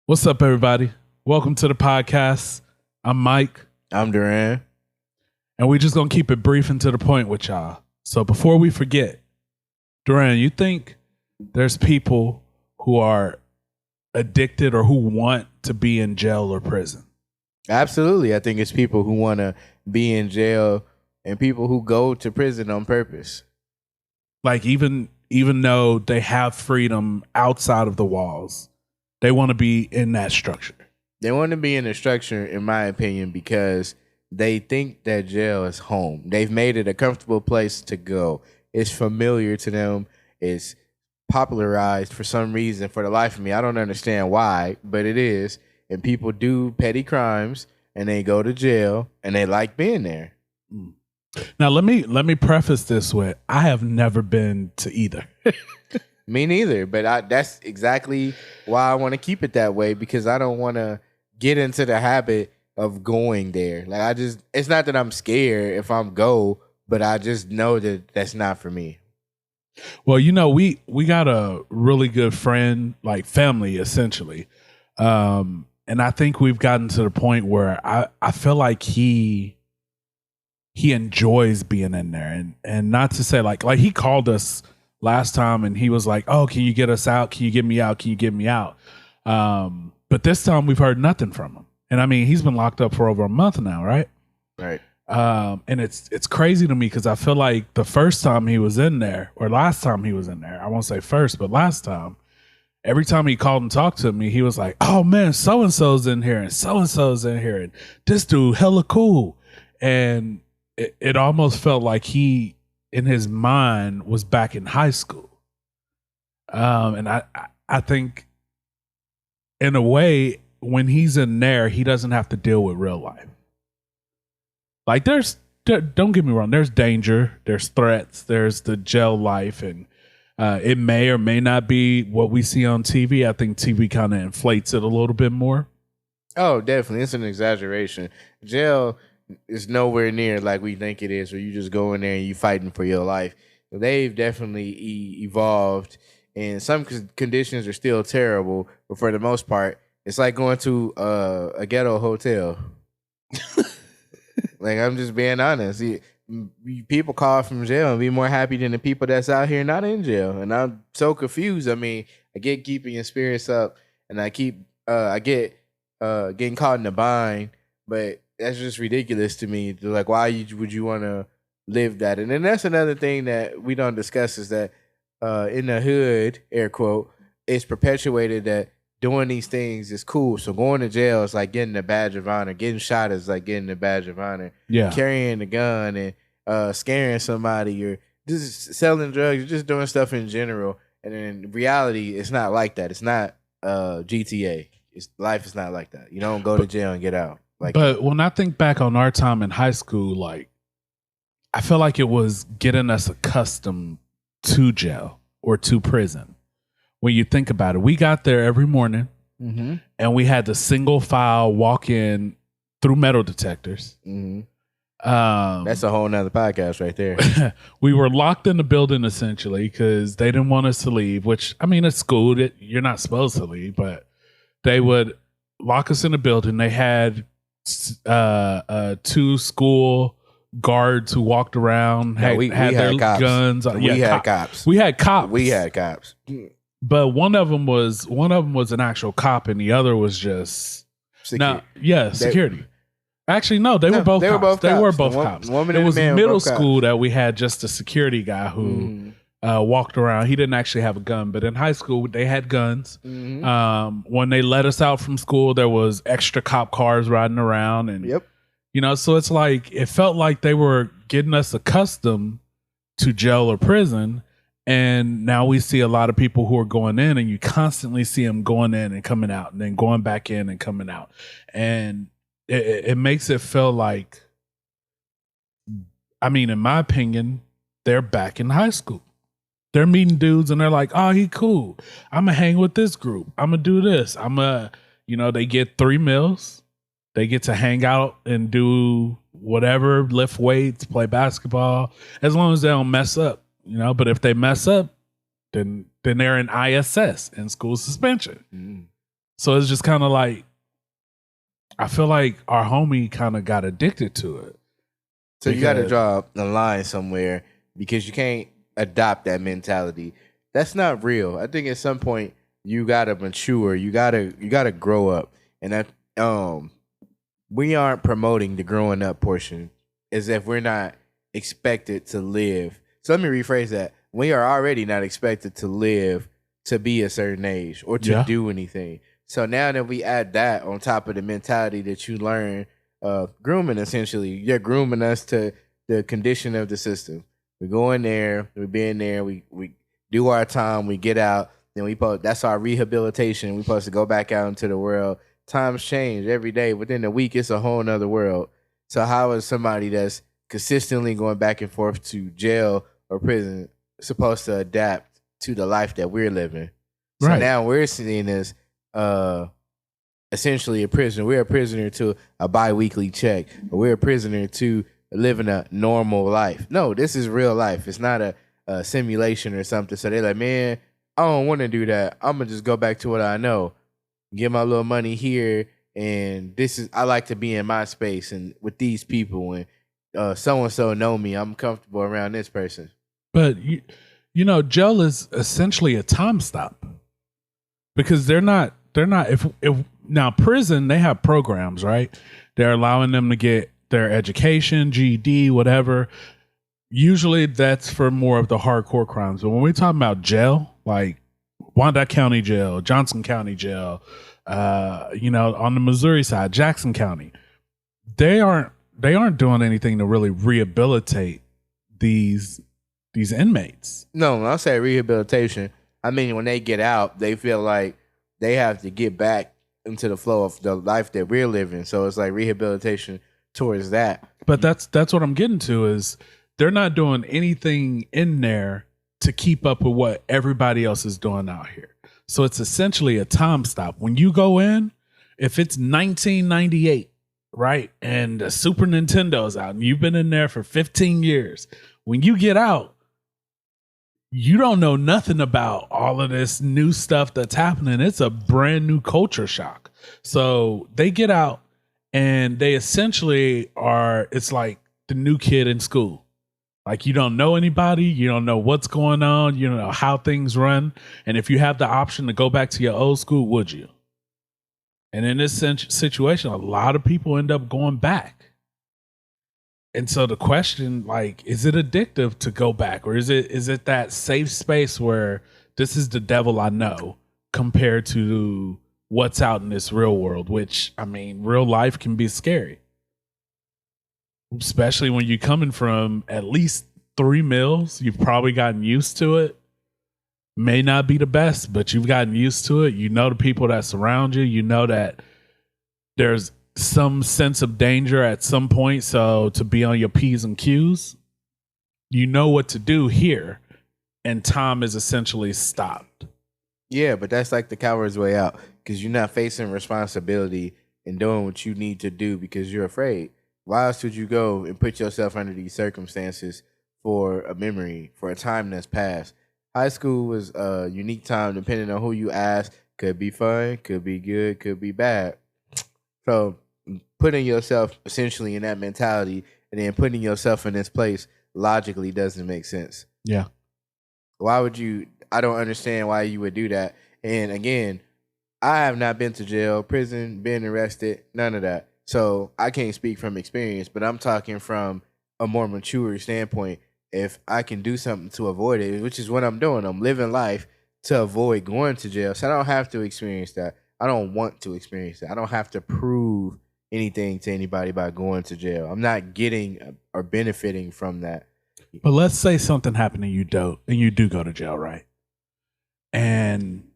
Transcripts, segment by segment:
What's up, everybody? Welcome to the podcast. I'm Mike, I'm Duran. and we're just going to keep it brief and to the point with y'all. So before we forget, Duran, you think there's people who are addicted or who want to be in jail or prison? Absolutely. I think it's people who want to be in jail and people who go to prison on purpose. Like even though they have freedom outside of the walls, they want to be in that structure. They want to be in a structure, in my opinion, because they think that jail is home. They've made it a comfortable place to go. It's familiar to them. It's popularized for some reason. For the life of me, I don't understand why, but it is. And people do petty crimes and they go to jail and they like being there. Now let me preface this with I have never been to either. Me neither, but that's exactly why I want to keep it that way, because I don't want to get into the habit of going there. Like it's not that I'm scared if I'm go, but I just know that that's not for me. Well, you know, we got a really good friend, like family, essentially. And I think we've gotten to the point where I feel like he enjoys being in there. And not to say like he called us last time and he was like, "Oh, can you get us out? Can you get me out? Can you get me out?" But this time we've heard nothing from him. And I mean, he's been locked up for over a month now, right? Right. And it's crazy to me because I feel like the first time he was in there, or last time he was in there, I won't say first, but last time, every time he called and talked to me, he was like, "Oh man, so-and-so's in here and so-and-so's in here and this dude hella cool." And it almost felt like he, in his mind, was back in high school. And I think in a way, when he's in there, he doesn't have to deal with real life. Like don't get me wrong, there's danger, there's threats, there's the jail life, and it may or may not be what we see on TV. I think TV kind of inflates it a little bit more. Oh, definitely. It's an exaggeration. Jail is nowhere near like we think it is, where you just go in there and you fighting for your life. They've definitely evolved, and some conditions are still terrible, but for the most part, it's like going to a ghetto hotel. Like, I'm just being honest. People call from jail and be more happy than the people that's out here not in jail. And I'm so confused. I mean, I get keeping your spirits up, and I get getting caught in the bind, but that's just ridiculous to me. Like, why would you want to live that? And then that's another thing that we don't discuss is that in the hood, air quote, it's perpetuated that doing these things is cool. So going to jail is like getting a badge of honor. Getting shot is like getting a badge of honor. Yeah. Carrying a gun and scaring somebody, or just selling drugs, you're just doing stuff in general. And in reality, it's not like that. It's not GTA. Life is not like that. You don't go to jail and get out. But when I think back on our time in high school, like I feel like it was getting us accustomed to jail or to prison. When you think about it, we got there every morning, and we had the single file walk in through metal detectors. That's a whole nother podcast right there. We were locked in the building essentially because they didn't want us to leave, which, I mean, it's school. You're not supposed to leave, but they would lock us in the building. They had two school guards who walked around, we had their cops. guns. We had cops. We had cops. We had cops. But one of them was an actual cop, and the other was just security. Actually, no, they were both cops. They were both cops. It was middle school that we had just a security guy who walked around. He didn't actually have a gun, but in high school they had guns. When they let us out from school, there was extra cop cars riding around, and you know, so it's like it felt like they were getting us accustomed to jail or prison. And now we see a lot of people who are going in, and you constantly see them going in and coming out, and then going back in and coming out. And it makes it feel like, I mean, in my opinion, they're back in high school. They're meeting dudes and they're like, "Oh, he cool. I'm going to hang with this group. I'm going to do this. They get 3 meals. They get to hang out and do whatever, lift weights, play basketball, as long as they don't mess up. But if they mess up, then they're in ISS, in school suspension. So it's just kind of like, I feel like our homie kind of got addicted to it. So you got to draw a line somewhere because you can't adopt that mentality. That's not real. I think at some point you gotta mature. You gotta grow up, and that we aren't promoting the growing up portion as if we're not expected to live. So let me rephrase that. We are already not expected to live to be a certain age or to do anything. So now that we add that on top of the mentality that you learn, grooming essentially, you're grooming us to the condition of the system. We go in there, we be in there, we do our time, we get out, then that's our rehabilitation. We're supposed to go back out into the world. Times change every day. Within a week, it's a whole nother world. So how is somebody that's consistently going back and forth to jail or prison supposed to adapt to the life that we're living? So now we're seeing as essentially a prisoner. We're a prisoner to a bi-weekly check. Or we're a prisoner to living a normal life. No, this is real life. It's not a simulation or something. So they're like, man, I don't want to do that. I'm going to just go back to what I know. Get my little money here, and I like to be in my space and with these people, and so-and-so know me. I'm comfortable around this person. But, you know, jail is essentially a time stop because they're not, if now prison, they have programs, right? They're allowing them to get their education, GED, whatever. Usually that's for more of the hardcore crimes. But when we're talking about jail, like Wyandotte County Jail, Johnson County Jail, you know, on the Missouri side, Jackson County, they aren't doing anything to really rehabilitate these inmates. No, when I say rehabilitation, I mean when they get out, they feel like they have to get back into the flow of the life that we're living. So it's like rehabilitation towards that. But that's what I'm getting to is they're not doing anything in there to keep up with what everybody else is doing out here. So it's essentially a time stop. When you go in, if it's 1998, right, and the Super Nintendo's out and you've been in there for 15 years, when you get out, you don't know nothing about all of this new stuff that's happening. It's a brand new culture shock. So they get out and they essentially it's like the new kid in school. Like you don't know anybody, you don't know what's going on, you don't know how things run. And if you have the option to go back to your old school, would you? And in this situation, a lot of people end up going back. And so the question, like, is it addictive to go back? Or is it that safe space where this is the devil I know compared to what's out in this real world, which, I mean, real life can be scary. Especially when you're coming from at least 3 meals, you've probably gotten used to it. May not be the best, but you've gotten used to it. You know the people that surround you. You know that there's some sense of danger at some point. So to be on your P's and Q's, you know what to do here. And time is essentially stopped. Yeah, but that's like the coward's way out because you're not facing responsibility and doing what you need to do because you're afraid. Why else would you go and put yourself under these circumstances for a memory, for a time that's passed? High school was a unique time depending on who you ask. Could be fun, could be good, could be bad. So putting yourself essentially in that mentality and then putting yourself in this place logically doesn't make sense. Yeah. Why would you? I don't understand why you would do that. And again, I have not been to jail, prison, been arrested, none of that. So I can't speak from experience, but I'm talking from a more mature standpoint. If I can do something to avoid it, which is what I'm doing, I'm living life to avoid going to jail. So I don't have to experience that. I don't want to experience that. I don't have to prove anything to anybody by going to jail. I'm not getting or benefiting from that. But let's say something happened and you do go to jail, right? And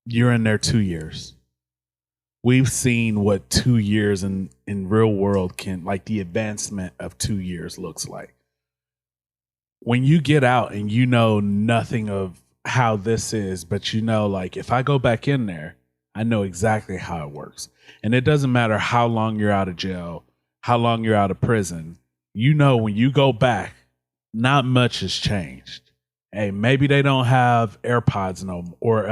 you're in there 2 years. We've seen what 2 years in real world can, like the advancement of 2 years looks like. When you get out and you know nothing of how this is, but you know, like if I go back in there, I know exactly how it works. And it doesn't matter how long you're out of jail, how long you're out of prison. You know, when you go back, not much has changed. Hey, maybe they don't have AirPods no more or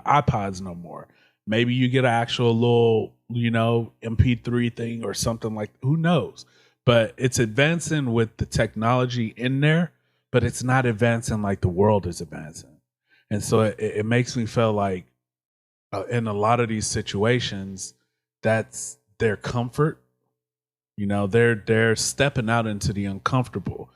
iPods no more. Maybe you get an actual little, MP3 thing or something like, who knows? But it's advancing with the technology in there, but it's not advancing like the world is advancing. And so it makes me feel like in a lot of these situations, that's their comfort. They're stepping out into the uncomfortable.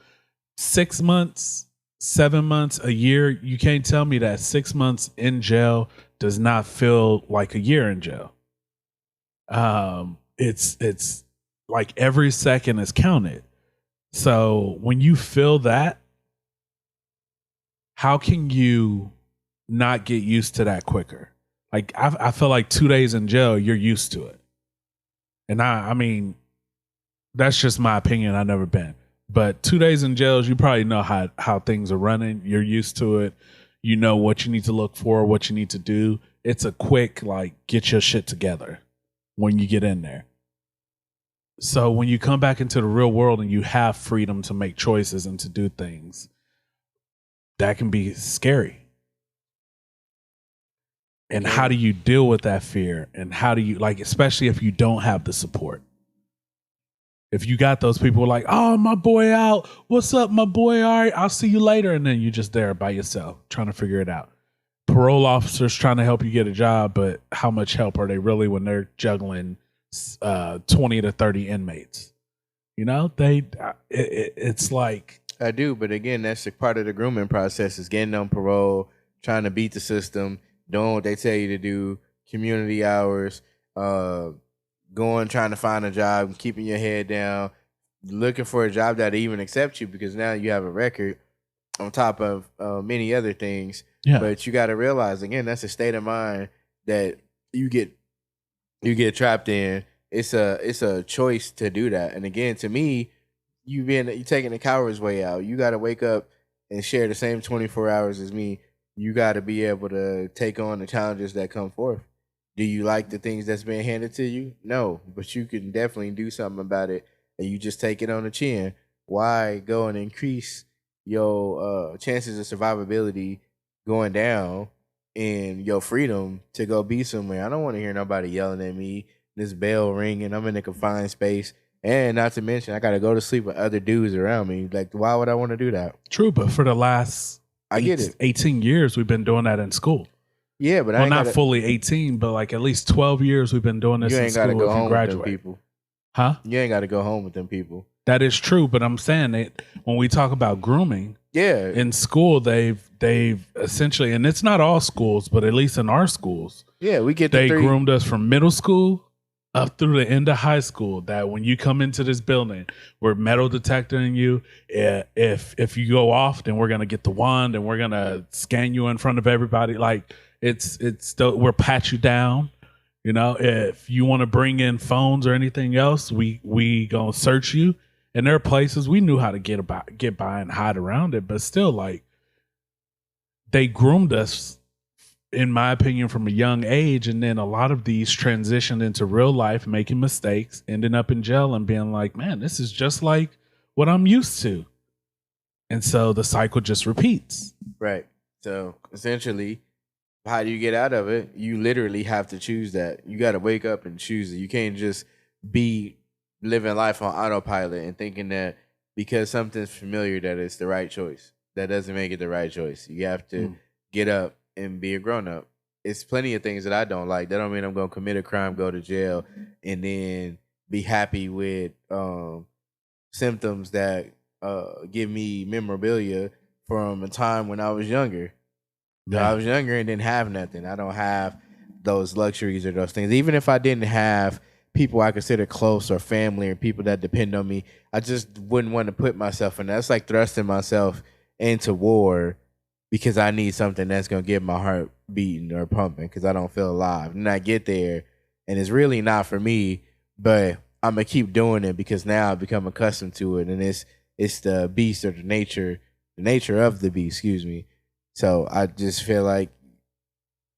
6 months, 7 months, a year. You can't tell me that 6 months in jail does not feel like a year in jail. It's like every second is counted. So when you feel that, how can you not get used to that quicker? Like I feel like 2 days in jail, you're used to it. And I mean, that's just my opinion. I've never been. But 2 days in jail, you probably know how things are running. You're used to it. You know what you need to look for, what you need to do. It's a quick, like, get your shit together when you get in there. So when you come back into the real world and you have freedom to make choices and to do things, that can be scary. And how do you deal with that fear? And how do you, like, especially if you don't have the support? If you got those people like, oh, my boy out. What's up, my boy? All right, I'll see you later. And then you're just there by yourself trying to figure it out. Parole officers trying to help you get a job, but how much help are they really when they're juggling 20 to 30 inmates? It's like. I do, but again, that's a part of the grooming process is getting on parole, trying to beat the system, doing what they tell you to do, community hours, going, trying to find a job, keeping your head down, looking for a job that even accepts you because now you have a record on top of many other things. Yeah. But you got to realize, again, that's a state of mind that you get trapped in. It's a choice to do that. And again, to me, you taking the coward's way out. You got to wake up and share the same 24 hours as me. You got to be able to take on the challenges that come forth. Do you like the things that's being handed to you? No, but you can definitely do something about it, and you just take it on the chin. Why go and increase your chances of survivability going down and your freedom to go be somewhere? I don't want to hear nobody yelling at me, this bell ringing, I'm in a confined space, and not to mention I got to go to sleep with other dudes around me. Like, why would I want to do that? True, but for the last 18 years, we've been doing that in school. Yeah, but not fully 18, but like at least 12 years we've been doing this in school. You ain't got to go home with them people. Huh? You ain't got to go home with them people. That is true, but I'm saying that when we talk about grooming, in school they've essentially, and it's not all schools, but at least in our schools, they groomed us from middle school up through the end of high school. That when you come into this building, we're metal detecting you. If you go off, then we're gonna get the wand and we're gonna scan you in front of everybody. Like we'll pat you down. If you want to bring in phones or anything else, we gonna search you. And there are places we knew how to get by and hide around it, but still, like, they groomed us, in my opinion, from a young age. And then a lot of these transitioned into real life, making mistakes, ending up in jail and being like, man, this is just like what I'm used to. And so the cycle just repeats. Right. So essentially, how do you get out of it? You literally have to choose that. You got to wake up and choose it. You can't just be living life on autopilot and thinking that because something's familiar that it's the right choice. That doesn't make it the right choice. You have to get up and be a grown-up. It's plenty of things that I don't like. That don't mean I'm going to commit a crime, go to jail, and then be happy with symptoms that give me memorabilia from a time when I was younger. Yeah. I was younger and didn't have nothing. I don't have those luxuries or those things. Even if I didn't have people I consider close or family or people that depend on me, I just wouldn't want to put myself in that. It's like thrusting myself into war because I need something that's going to get my heart beating or pumping because I don't feel alive. And I get there and it's really not for me, but I'm going to keep doing it because now I've become accustomed to it. And it's the beast or the nature of the beast, excuse me. So I just feel like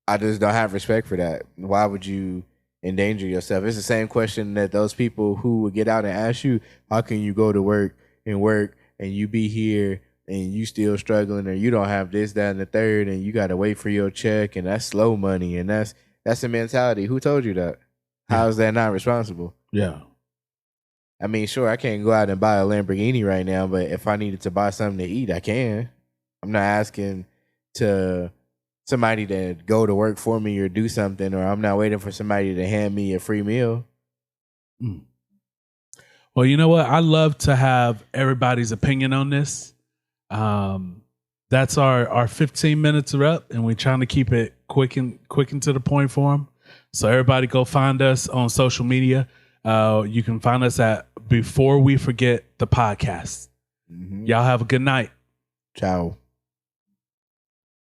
I just don't have respect for that. Why would you endanger yourself? It's the same question that those people who would get out and ask you, how can you go to work and you be here and you still struggling or you don't have this, that, and the third and you got to wait for your check and that's slow money and that's That's the mentality. Who told you that? How is that not responsible? Yeah. I mean, sure, I can't go out and buy a Lamborghini right now, but if I needed to buy something to eat, I can. I'm not asking to somebody to go to work for me or do something, or I'm not waiting for somebody to hand me a free meal. Well, you know what? I love to have everybody's opinion on this. That's our 15 minutes are up, and we're trying to keep it quick and to the point for them. So everybody go find us on social media. You can find us at Before We Forget the Podcast. Y'all have a good night. Ciao.